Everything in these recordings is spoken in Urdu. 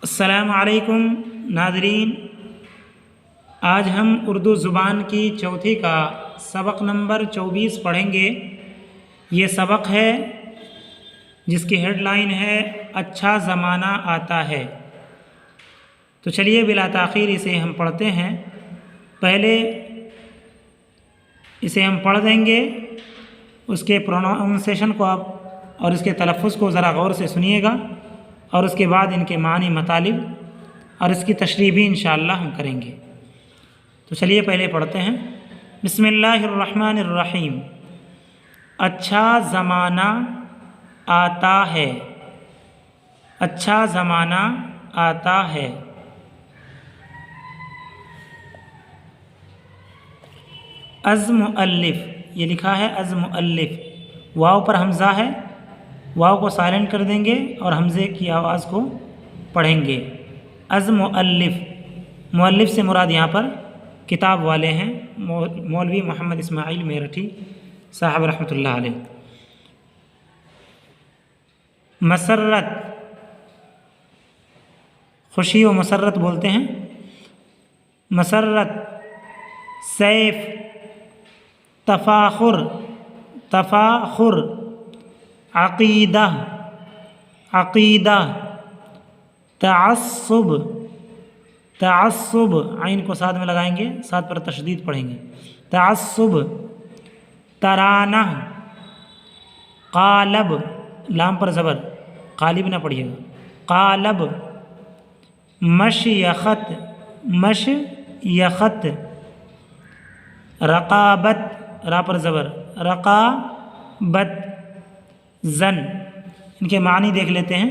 السلام علیکم ناظرین، آج ہم اردو زبان کی چوتھی کا سبق نمبر 24 پڑھیں گے۔ یہ سبق ہے جس کی ہیڈ لائن ہے اچھا زمانہ آتا ہے۔ تو چلیے بلا تاخیر اسے ہم پڑھتے ہیں۔ پہلے اسے ہم پڑھ دیں گے، اس کے پروننسیشن کو آپ اور اس کے تلفظ کو ذرا غور سے سنیے گا، اور اس کے بعد ان کے معنی مطالب اور اس کی تشریح بھی انشاءاللہ ہم کریں گے۔ تو چلیے پہلے پڑھتے ہیں۔ بسم اللہ الرحمن الرحیم۔ اچھا زمانہ آتا ہے، اچھا زمانہ آتا ہے۔ از مؤلف، یہ لکھا ہے از مؤلف، واو پر حمزہ ہے، واو کو سائلنٹ کر دیں گے اور حمزے کی آواز کو پڑھیں گے۔ از مؤلف، مؤلف سے مراد یہاں پر کتاب والے ہیں، مولوی محمد اسماعیل میرٹھی صاحب رحمۃ اللہ علیہ۔ مسرت، خوشی و مسرت بولتے ہیں۔ مسرت، سیف، تفاخر، تفاخر، عقیدہ، عقیدہ، تعصب، تعصب، عین کو ساتھ میں لگائیں گے، ساتھ پر تشدید پڑھیں گے، تعصب، ترانہ، قالب، لام پر زبر، قالب نہ پڑھیے گا، قالب، مشیخت، مشیخت، رقابت، را پر زبر، رقابت، زن۔ ان کے معنی دیکھ لیتے ہیں۔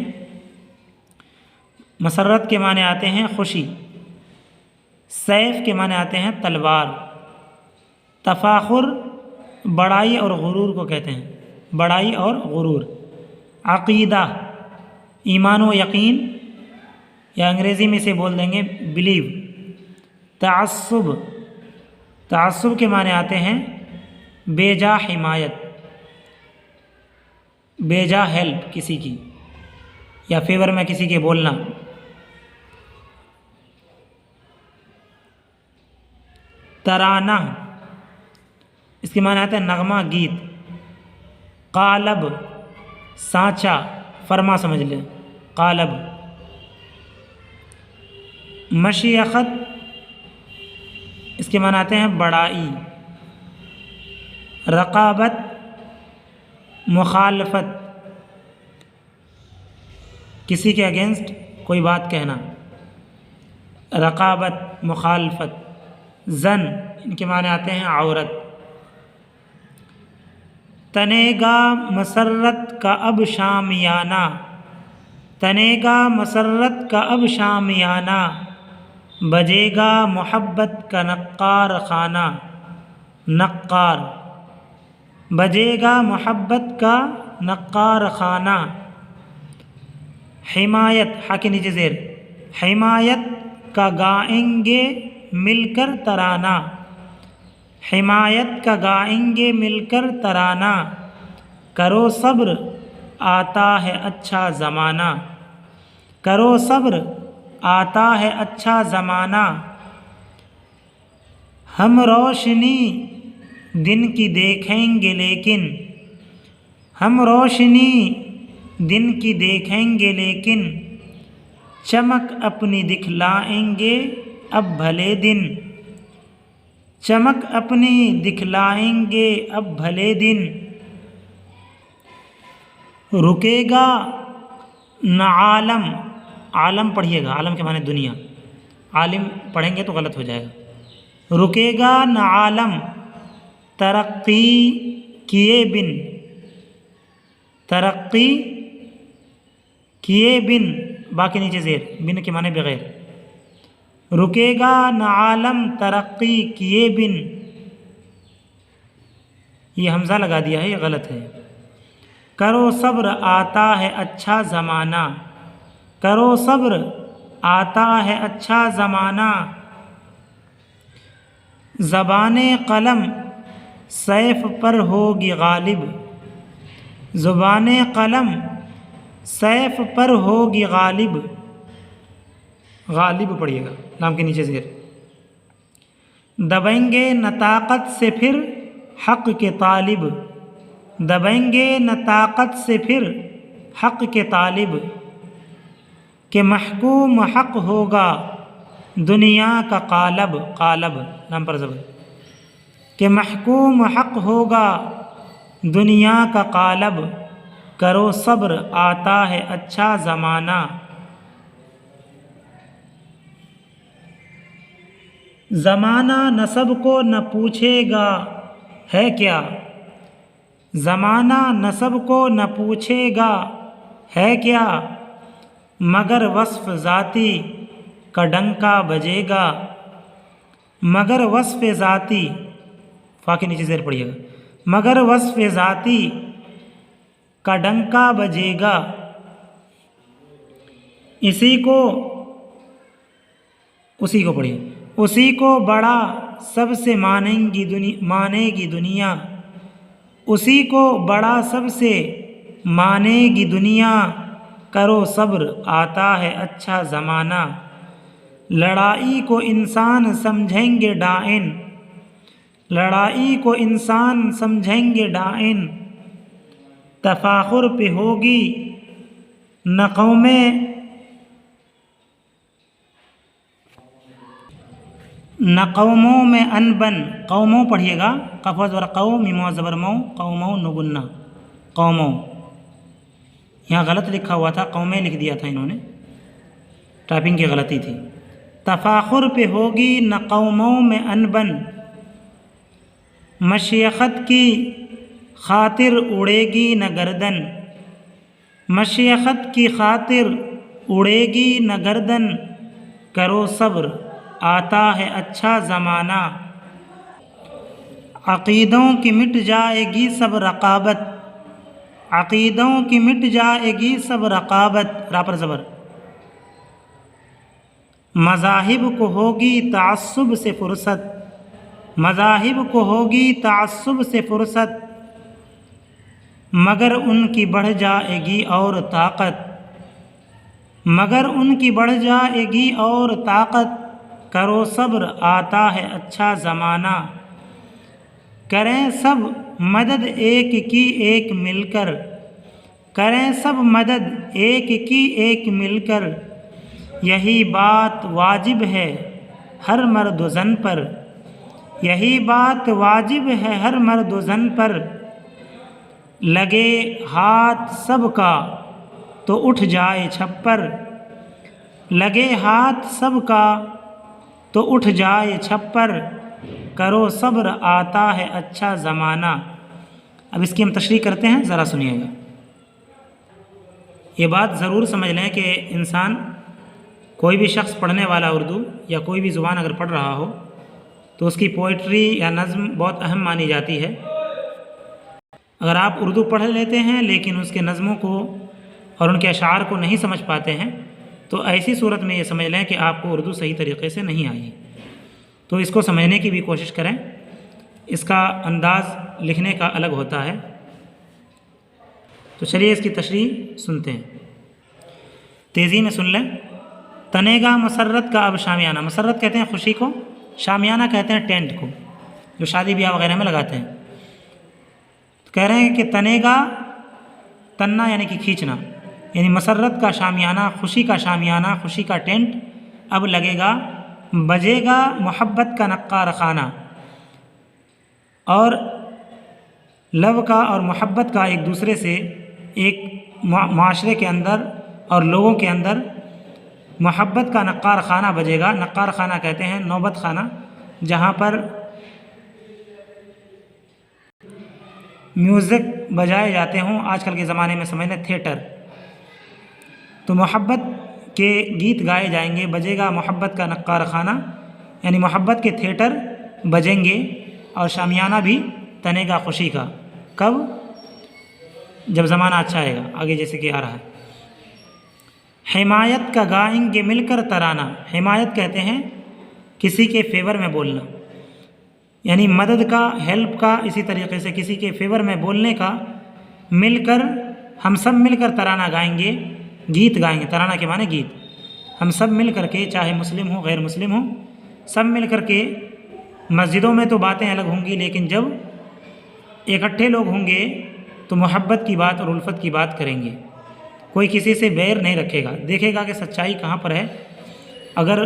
مسرت کے معنی آتے ہیں خوشی، سیف کے معنی آتے ہیں تلوار، تفاخر بڑائی اور غرور کو کہتے ہیں، بڑائی اور غرور، عقیدہ ایمان و یقین، یا انگریزی میں اسے بول دیں گے بلیو، تعصب، تعصب کے معنی آتے ہیں بے جا حمایت، بے جا ہیلپ کسی کی یا فیور میں کسی کے بولنا۔ ترانہ، اس کے معنی آتا ہے نغمہ، گیت۔ قالب، سانچا، فرما سمجھ لیں، قالب۔ مشیخت، اس کے معنی آتے ہیں بڑائی۔ رقابت، مخالفت، کسی کے اگینسٹ کوئی بات کہنا، رقابت، مخالفت۔ زن، ان کے معنی آتے ہیں عورت۔ تنے گا مسرت کا اب شامیانہ، تنے گا مسرت کا اب شامیانہ، بجے گا محبت کا نقار خانہ، نقار، بجے گا محبت کا نقار خانہ۔ حمایت، ہا کے نیچے زیر، حمایت کا گائیں گے مل کر ترانہ، حمایت کا گائیں گے مل کر ترانہ، کرو صبر آتا ہے اچھا زمانہ، کرو صبر آتا ہے اچھا زمانہ۔ ہم روشنی دن کی دیکھیں گے لیکن، ہم روشنی دن کی دیکھیں گے لیکن، چمک اپنی دکھلائیں گے اب بھلے دن، چمک اپنی دکھلائیں گے اب بھلے دن۔ رکے گا نہ عالم، عالم پڑھیے گا، عالم کے معنی دنیا، عالم پڑھیں گے تو غلط ہو جائے گا۔ رکے گا نہ عالم ترقی کیے بن، ترقی کیے بن، باقی نیچے زیر، بن کے معنی بغیر۔ رکے گا نہ عالم ترقی کیے بن، یہ حمزہ لگا دیا ہے، یہ غلط ہے۔ کرو صبر آتا ہے اچھا زمانہ، کرو صبر آتا ہے اچھا زمانہ۔ زبان قلم سیف پر ہوگی غالب، زبان قلم سیف پر ہوگی غالب، غالب پڑھیے گا، لام کے نیچے زیر۔ دبیں گے نہ طاقت سے پھر حق کے طالب، دبیں گے نہ طاقت سے پھر حق کے طالب، کہ محکوم حق ہوگا دنیا کا قالب، قالب نام پر زبر، کہ محکوم حق ہوگا دنیا کا قالب، کرو صبر آتا ہے اچھا زمانہ۔ زمانہ نسب کو نہ پوچھے گا ہے کیا، زمانہ نسب کو نہ پوچھے گا ہے کیا، مگر وصف ذاتی کا ڈنکا بجے گا، مگر وصف ذاتی، فا کے نیچے زیر پڑھیے گا، مگر وصف ذاتی کا ڈنکا بجے گا، اسی کو پڑھیے، اسی کو بڑا سب سے مانے گی دنیا، اسی کو بڑا سب سے مانے گی دنیا، کرو صبر آتا ہے اچھا زمانہ۔ لڑائی کو انسان سمجھیں گے ڈائن، لڑائی کو انسان سمجھیں گے ڈائن، تفاخر پہ ہوگی نہ قومیں، نہ قوموں میں انبن، قوموں پڑھیے گا، قف زبر قوم، میم زبر مو، قوموں نگنا، قوموں، یہاں غلط لکھا ہوا تھا، قومیں لکھ دیا تھا انہوں نے، ٹائپنگ کی غلطی تھی۔ تفاخر پہ ہوگی نہ قوموں میں انبن، مشیخت کی خاطر اڑے گی نہ گردن، مشیخت کی خاطر اڑے گی نہ گردن، کرو صبر آتا ہے اچھا زمانہ۔ عقیدوں کی مٹ جائے گی سب رقابت، عقیدوں کی مٹ جائے گی سب رقابت، را پر زبر، مذاہب کو ہوگی تعصب سے فرصت، مذاہب کو ہوگی تعصب سے فرصت، مگر ان کی بڑھ جائے گی اور طاقت، مگر ان کی بڑھ جائے گی اور طاقت، کرو صبر آتا ہے اچھا زمانہ۔ کریں سب مدد ایک کی ایک مل کر، کریں سب مدد ایک کی ایک مل کر، یہی بات واجب ہے ہر مرد و زن پر، یہی بات واجب ہے ہر مرد و زن پر، لگے ہاتھ سب کا تو اٹھ جائے چھپر، لگے ہاتھ سب کا تو اٹھ جائے چھپر، کرو صبر آتا ہے اچھا زمانہ۔ اب اس کی ہم تشریح کرتے ہیں، ذرا سنیے گا۔ یہ بات ضرور سمجھ لیں کہ انسان، کوئی بھی شخص پڑھنے والا اردو یا کوئی بھی زبان اگر پڑھ رہا ہو تو اس کی پوئٹری یا نظم بہت اہم مانی جاتی ہے۔ اگر آپ اردو پڑھ لیتے ہیں لیکن اس کے نظموں کو اور ان کے اشعار کو نہیں سمجھ پاتے ہیں تو ایسی صورت میں یہ سمجھ لیں کہ آپ کو اردو صحیح طریقے سے نہیں آئی، تو اس کو سمجھنے کی بھی کوشش کریں۔ اس کا انداز لکھنے کا الگ ہوتا ہے، تو چلیے اس کی تشریح سنتے ہیں، تیزی میں سن لیں۔ تنے گا مسرت کا اب شامیانہ، مسرت کہتے ہیں خوشی کو، شامیانہ کہتے ہیں ٹینٹ کو، جو شادی بیاہ وغیرہ میں لگاتے ہیں۔ کہہ رہے ہیں کہ تنے گا، تننا یعنی کہ کھینچنا، یعنی مسرت کا شامیانہ، خوشی کا شامیانہ، خوشی کا ٹینٹ اب لگے گا، بجے گا محبت کا نقار خانہ، اور لو کا اور محبت کا ایک دوسرے سے، ایک معاشرے کے اندر اور لوگوں کے اندر محبت کا نقار خانہ بجے گا۔ نقار خانہ کہتے ہیں نوبت خانہ، جہاں پر میوزک بجائے جاتے ہوں، آج کل کے زمانے میں سمجھ لیں تھیٹر، تو محبت کے گیت گائے جائیں گے، بجے گا محبت کا نقار خانہ، یعنی محبت کے تھیٹر بجیں گے، اور شامیانہ بھی تنے گا خوشی کا۔ کب؟ جب زمانہ اچھا آئے گا، آگے جیسے کہ آ رہا ہے۔ حمایت کا گائیں گے مل کر ترانہ، حمایت کہتے ہیں کسی کے فیور میں بولنا، یعنی مدد کا، ہیلپ کا، اسی طریقے سے کسی کے فیور میں بولنے کا، مل کر، ہم سب مل کر ترانہ گائیں گے، گیت گائیں گے، ترانہ کے معنی گیت۔ ہم سب مل کر کے، چاہے مسلم ہوں غیر مسلم ہوں، سب مل کر کے، مسجدوں میں تو باتیں الگ ہوں گی، لیکن جب اکٹھے لوگ ہوں گے تو محبت کی بات اور الفت کی بات کریں گے۔ کوئی کسی سے بیر نہیں رکھے گا، دیکھے گا کہ سچائی کہاں پر ہے۔ اگر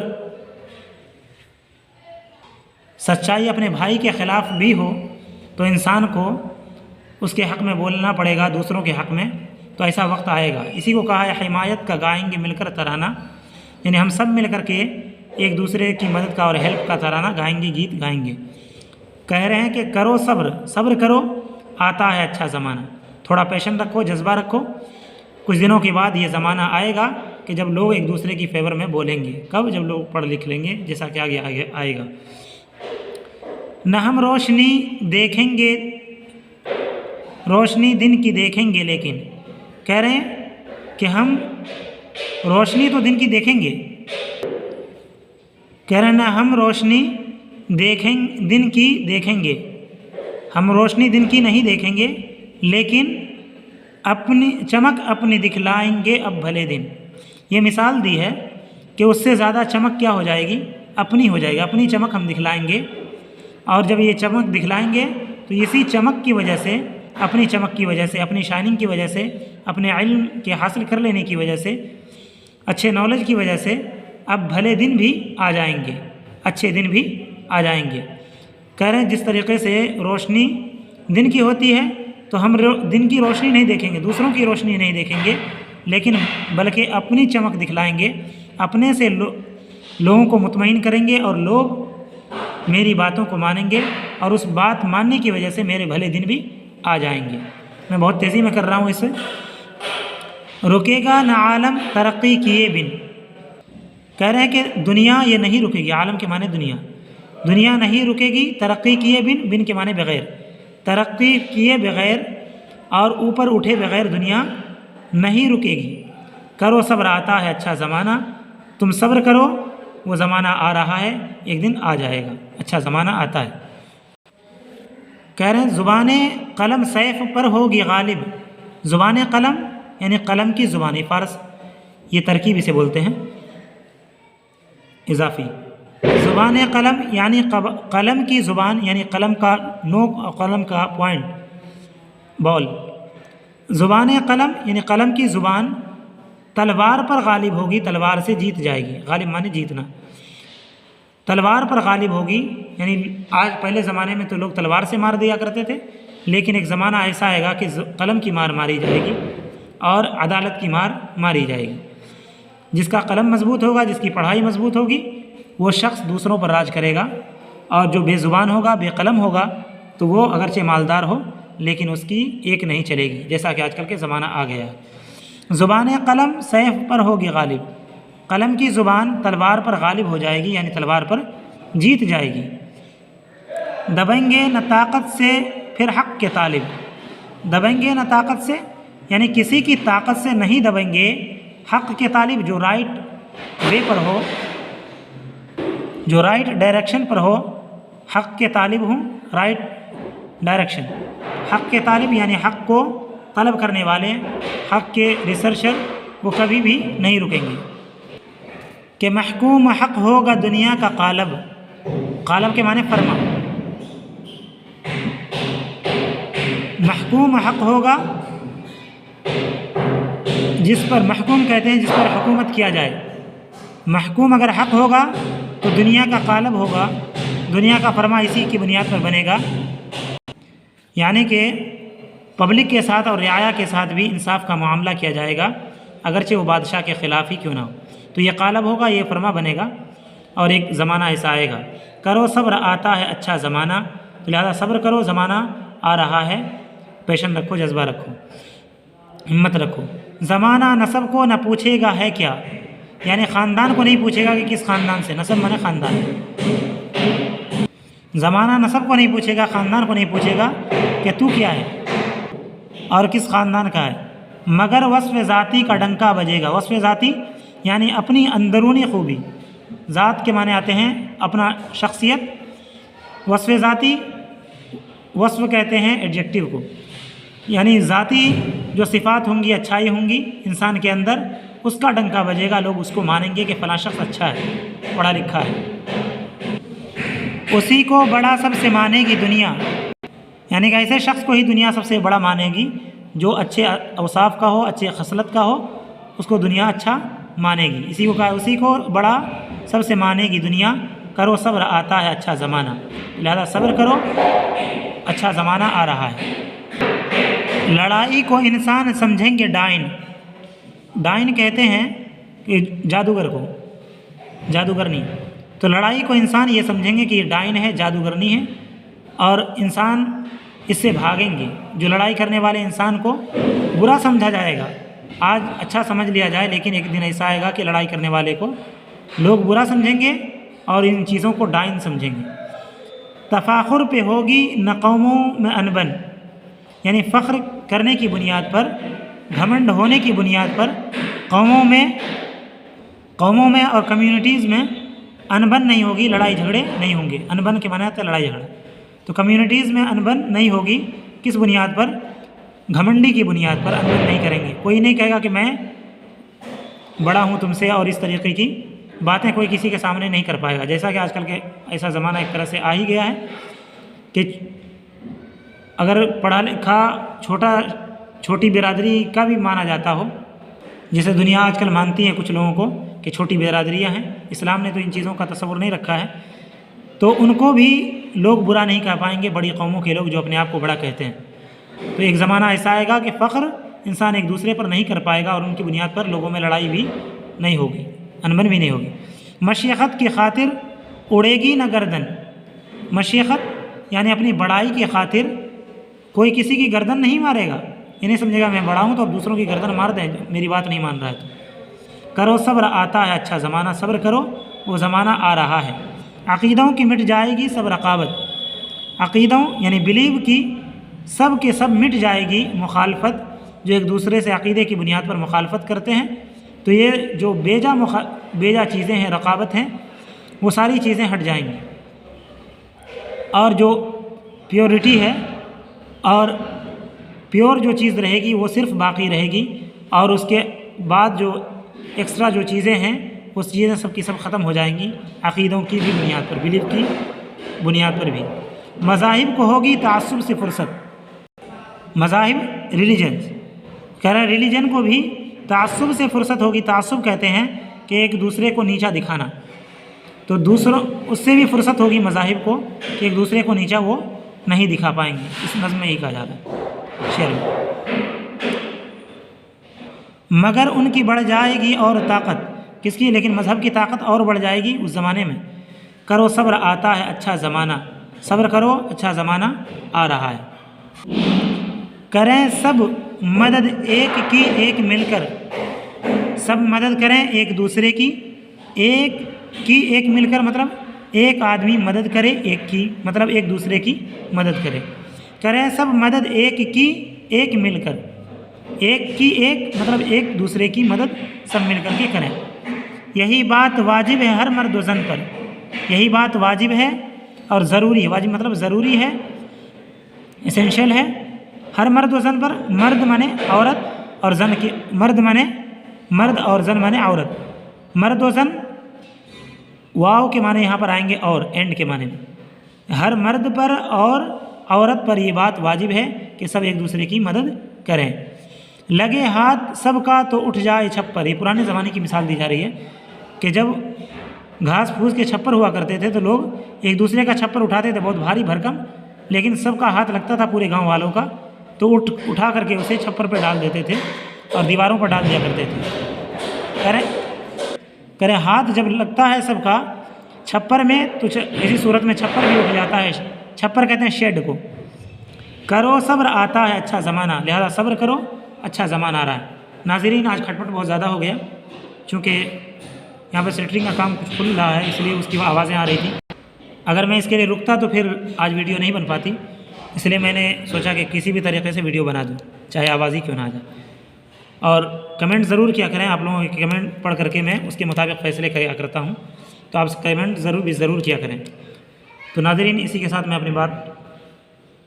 سچائی اپنے بھائی کے خلاف بھی ہو تو انسان کو اس کے حق میں بولنا پڑے گا، دوسروں کے حق میں، تو ایسا وقت آئے گا۔ اسی کو کہا ہے حمایت کا گائیں گے مل کر ترانہ، یعنی ہم سب مل کر کے ایک دوسرے کی مدد کا اور ہیلپ کا ترانہ گائیں گے، گیت گائیں گے۔ کہہ رہے ہیں کہ کرو صبر، صبر کرو، آتا ہے اچھا زمانہ۔ تھوڑا پیشن رکھو، جذبہ رکھو، کچھ دنوں کے بعد یہ زمانہ آئے گا کہ جب لوگ ایک دوسرے کی فیور میں بولیں گے۔ کب؟ جب لوگ پڑھ لکھ لیں گے، جیسا کہ آگے آئے گا۔ نہ ہم روشنی دیکھیں گے، روشنی دن کی دیکھیں گے، لیکن کہہ رہے ہیں کہ ہم روشنی تو دن کی دیکھیں گے، کہہ رہے ہیں نہ ہم روشنی دن کی دیکھیں گے، ہم روشنی دن کی نہیں دیکھیں گے، لیکن اپنی چمک اپنی دکھلائیں گے اب بھلے دن۔ یہ مثال دی ہے کہ اس سے زیادہ چمک کیا ہو جائے گی؟ اپنی ہو جائے گی، اپنی چمک ہم دکھلائیں گے، اور جب یہ چمک دکھلائیں گے تو اسی چمک کی وجہ سے، اپنی چمک کی وجہ سے، اپنی شائننگ کی وجہ سے، اپنے علم کے حاصل کر لینے کی وجہ سے، اچھے نالج کی وجہ سے اب بھلے دن بھی آ جائیں گے، اچھے دن بھی آ جائیں گے۔ کہہ رہے ہیں جس طریقے سے روشنی دن کی ہوتی ہے تو ہم دن کی روشنی نہیں دیکھیں گے، دوسروں کی روشنی نہیں دیکھیں گے، لیکن بلکہ اپنی چمک دکھلائیں گے، اپنے سے لوگوں کو مطمئن کریں گے، اور لوگ میری باتوں کو مانیں گے، اور اس بات ماننے کی وجہ سے میرے بھلے دن بھی آ جائیں گے۔ میں بہت تیزی میں کر رہا ہوں اسے۔ رکے گا نہ عالم ترقی کیے بن، کہہ رہے ہیں کہ دنیا یہ نہیں رکے گی، عالم کے معنی دنیا، دنیا نہیں رکے گی ترقی کیے بن، بن کے معنی بغیر، ترقی کیے بغیر اور اوپر اٹھے بغیر دنیا نہیں رکے گی۔ کرو صبر، آتا ہے اچھا زمانہ، تم صبر کرو، وہ زمانہ آ رہا ہے، ایک دن آ جائے گا، اچھا زمانہ آتا ہے۔ کہہ رہے ہیں زبان قلم سیف پر ہوگی غالب، زبان قلم یعنی قلم کی زبان، فارس یہ ترکیب اسے بولتے ہیں اضافی، زبان قلم یعنی قلم کی زبان، یعنی قلم کا نوک اور قلم کا پوائنٹ بال، زبان قلم یعنی قلم کی زبان تلوار پر غالب ہوگی، تلوار سے جیت جائے گی، غالب معنی جیتنا، تلوار پر غالب ہوگی، یعنی آج پہلے زمانے میں تو لوگ تلوار سے مار دیا کرتے تھے، لیکن ایک زمانہ ایسا آئے گا کہ قلم کی مار ماری جائے گی اور عدالت کی مار ماری جائے گی۔ جس کا قلم مضبوط ہوگا، جس کی پڑھائی مضبوط ہوگی، وہ شخص دوسروں پر راج کرے گا، اور جو بے زبان ہوگا، بے قلم ہوگا، تو وہ اگرچہ مالدار ہو لیکن اس کی ایک نہیں چلے گی، جیسا کہ آج کل کے زمانہ آ گیا ہے۔ زبان قلم سیف پر ہوگی غالب، قلم کی زبان تلوار پر غالب ہو جائے گی، یعنی تلوار پر جیت جائے گی۔ دبیں گے نہ طاقت سے پھر حق کے طالب، دبیں گے نہ طاقت سے یعنی کسی کی طاقت سے نہیں دبیں گے حق کے طالب، جو رائٹ وے پر ہو، جو رائٹ ڈائریکشن پر ہو، حق کے طالب ہوں، رائٹ ڈائریکشن، حق کے طالب یعنی حق کو طلب کرنے والے، حق کے ریسرچر، وہ کبھی بھی نہیں رکیں گے۔ کہ محکوم حق ہوگا دنیا کا قالب، قالب کے معنی فرما، محکوم حق ہوگا جس پر، محکوم کہتے ہیں جس پر حکومت کیا جائے، محکوم اگر حق ہوگا تو دنیا کا قالب ہوگا، دنیا کا فرما اسی کی بنیاد پر بنے گا، یعنی کہ پبلک کے ساتھ اور رعایا کے ساتھ بھی انصاف کا معاملہ کیا جائے گا، اگرچہ وہ بادشاہ کے خلاف ہی کیوں نہ ہو، تو یہ قالب ہوگا، یہ فرما بنے گا، اور ایک زمانہ ایسا آئے گا۔ کرو صبر، آتا ہے اچھا زمانہ، تو لہذا صبر کرو، زمانہ آ رہا ہے، پیشن رکھو، جذبہ رکھو، ہمت رکھو۔ زمانہ نسب کو نہ پوچھے گا ہے کیا، یعنی خاندان کو نہیں پوچھے گا کہ کس خاندان سے، نسب مانے خاندان، زمانہ نسب کو نہیں پوچھے گا، خاندان کو نہیں پوچھے گا کہ تو کیا ہے اور کس خاندان کا ہے، مگر وصف ذاتی کا ڈنکا بجے گا۔ وصف ذاتی یعنی اپنی اندرونی خوبی، ذات کے معنی آتے ہیں اپنا شخصیت، وصف ذاتی، وصف کہتے ہیں ایڈجیکٹیو کو، یعنی ذاتی جو صفات ہوں گی، اچھائی ہوں گی انسان کے اندر، اس کا ڈنکا بجے گا، لوگ اس کو مانیں گے کہ فلاں شخص اچھا ہے، پڑھا لکھا ہے۔ اسی کو بڑا سب سے مانے گی دنیا، یعنی کہ ایسے شخص کو ہی دنیا سب سے بڑا مانے گی جو اچھے اوصاف کا ہو، اچھے خصلت کا ہو، اس کو دنیا اچھا مانے گی۔ اسی کو کہا اسی کو بڑا سب سے مانے گی دنیا، کرو صبر آتا ہے اچھا زمانہ، لہذا صبر کرو، اچھا زمانہ آ رہا ہے۔ لڑائی کو انسان سمجھیں گے ڈائن، ڈائن کہتے ہیں کہ جادوگر کو، جادوگرنی، تو لڑائی کو انسان یہ سمجھیں گے کہ یہ ڈائن ہے، جادوگرنی ہے، اور انسان اس سے بھاگیں گے۔ جو لڑائی کرنے والے انسان کو برا سمجھا جائے گا، آج اچھا سمجھ لیا جائے، لیکن ایک دن ایسا آئے گا کہ لڑائی کرنے والے کو لوگ برا سمجھیں گے اور ان چیزوں کو ڈائن سمجھیں گے۔ تفاخر پہ ہوگی نہ قوموں میں انبن، یعنی فخر کرنے کی بنیاد پر، گھمنڈ ہونے کی بنیاد پر قوموں میں اور کمیونٹیز میں انبن نہیں ہوگی، لڑائی جھگڑے نہیں ہوں گے۔ انبن کے معنی ہے لڑائی جھگڑا، تو کمیونٹیز میں انبن نہیں ہوگی، کس بنیاد پر؟ گھمنڈی کی بنیاد پر انبن نہیں کریں گے۔ کوئی نہیں کہے گا کہ میں بڑا ہوں تم سے، اور اس طریقے کی باتیں کوئی کسی کے سامنے نہیں کر پائے گا، جیسا کہ آج کل کے ایسا زمانہ ایک طرح سے آ ہی گیا ہے کہ اگر پڑھا لکھا چھوٹی برادری کا بھی مانا جاتا ہو، جسے دنیا آج کل مانتی ہے کچھ لوگوں کو کہ چھوٹی برادریاں ہیں، اسلام نے تو ان چیزوں کا تصور نہیں رکھا ہے، تو ان کو بھی لوگ برا نہیں کہہ پائیں گے، بڑی قوموں کے لوگ جو اپنے آپ کو بڑا کہتے ہیں۔ تو ایک زمانہ ایسا آئے گا کہ فخر انسان ایک دوسرے پر نہیں کر پائے گا، اور ان کی بنیاد پر لوگوں میں لڑائی بھی نہیں ہوگی، انبن بھی نہیں ہوگی۔ مشیخت کی خاطر اڑے گی نہ گردن، مشیخت یعنی اپنی بڑائی کی خاطر کوئی کسی کی گردن نہیں مارے گا، یہ نہیں سمجھے گا میں بڑا ہوں تو اب دوسروں کی گردن مار دیں، میری بات نہیں مان رہا ہے تو۔ کرو صبر آتا ہے اچھا زمانہ، صبر کرو وہ زمانہ آ رہا ہے۔ عقیدوں کی مٹ جائے گی سب رقابت، عقیدوں یعنی بلیو کی سب کے سب مٹ جائے گی مخالفت، جو ایک دوسرے سے عقیدے کی بنیاد پر مخالفت کرتے ہیں، تو یہ جو بیجا چیزیں ہیں، رقابت ہیں، وہ ساری چیزیں ہٹ جائیں گی، اور جو پیورٹی ہے اور پیور جو چیز رہے گی وہ صرف باقی رہے گی، اور اس کے بعد جو ایکسٹرا جو چیزیں ہیں وہ چیزیں سب کی سب ختم ہو جائیں گی، عقیدوں کی بھی بنیاد پر، بلیف کی بنیاد پر بھی۔ مذاہب کو ہوگی تعصب سے فرصت، مذاہب ریلیجنز، کہہ رہے ہیں ریلیجن کو بھی تعصب سے فرصت ہوگی۔ تعصب کہتے ہیں کہ ایک دوسرے کو نیچا دکھانا، تو دوسروں اس سے بھی فرصت ہوگی مذاہب کو کہ ایک دوسرے کو نیچا وہ نہیں دکھا پائیں گے۔ اس نظم میں ہی کہا جاتا ہے شعر میں۔ مگر ان کی بڑھ جائے گی اور طاقت، کس کی؟ لیکن مذہب کی طاقت اور بڑھ جائے گی اس زمانے میں۔ کرو صبر آتا ہے اچھا زمانہ، صبر کرو اچھا زمانہ آ رہا ہے۔ کریں سب مدد ایک کی ایک مل کر، سب مدد کریں ایک دوسرے کی، ایک مل کر مطلب ایک آدمی مدد کرے، ایک کی مطلب ایک دوسرے کی مدد کرے۔ کریں سب مدد ایک کی ایک مل کر، ایک کی ایک مطلب ایک دوسرے کی مدد سب مل کر کے کریں۔ یہی بات واجب ہے ہر مرد و زن پر، یہی بات واجب ہے اور ضروری ہے، واجب مطلب ضروری ہے، اسینشل ہے، ہر مرد و زن پر، مرد مانے عورت اور زن کی، مرد اور زن مانے عورت، مرد و زن واو کے معنی یہاں پر آئیں گے اور اینڈ کے معنی میں، ہر مرد پر اور عورت پر یہ بات واجب ہے کہ سب ایک دوسرے کی مدد کریں۔ لگے ہاتھ سب کا تو اٹھ جائے چھپر، یہ پرانے زمانے کی مثال دی جا رہی ہے کہ جب گھاس پھوس کے چھپر ہوا کرتے تھے تو لوگ ایک دوسرے کا چھپر اٹھاتے تھے، بہت بھاری بھرکم، لیکن سب کا ہاتھ لگتا تھا پورے گاؤں والوں کا، تو اٹھا کر کے اسے چھپر پہ ڈال دیتے تھے اور دیواروں پر ڈال دیا کرتے تھے۔ کرے ہاتھ جب لگتا ہے سب کا چھپر میں تو اسی صورت میں چھپر بھی اٹھ جاتا ہے، چھپر کہتے ہیں شیڈ کو۔ کرو صبر آتا ہے اچھا زمانہ، لہذا صبر کرو اچھا زمانہ آ رہا ہے۔ ناظرین آج کھٹپٹ بہت زیادہ ہو گیا، چونکہ یہاں پہ سیٹرنگ کا کام کچھ کھل رہا ہے، اس لیے اس کی آوازیں آ رہی تھیں۔ اگر میں اس کے لیے رکتا تو پھر آج ویڈیو نہیں بن پاتی، اس لیے میں نے سوچا کہ کسی بھی طریقے سے ویڈیو بنا دوں، چاہے آواز ہی کیوں نہ آ جائے۔ اور کمنٹ ضرور کیا کریں، آپ لوگوں کے کمنٹ پڑھ کر کے میں اس کے مطابق فیصلے کیا کرتا ہوں، تو آپ کمنٹ ضرور کیا کریں۔ تو ناظرین اسی کے ساتھ میں اپنی بات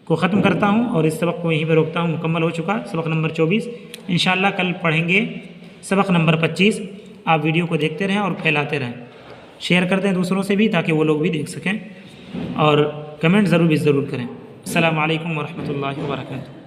کو ختم کرتا ہوں اور اس سبق کو یہیں پہ روکتا ہوں، مکمل ہو چکا سبق نمبر 24۔ انشاءاللہ کل پڑھیں گے سبق نمبر 25۔ آپ ویڈیو کو دیکھتے رہیں اور پھیلاتے رہیں، شیئر کر دیں دوسروں سے بھی تاکہ وہ لوگ بھی دیکھ سکیں، اور کمنٹ ضرور کریں۔ السلام علیکم ورحمۃ اللہ وبرکاتہ۔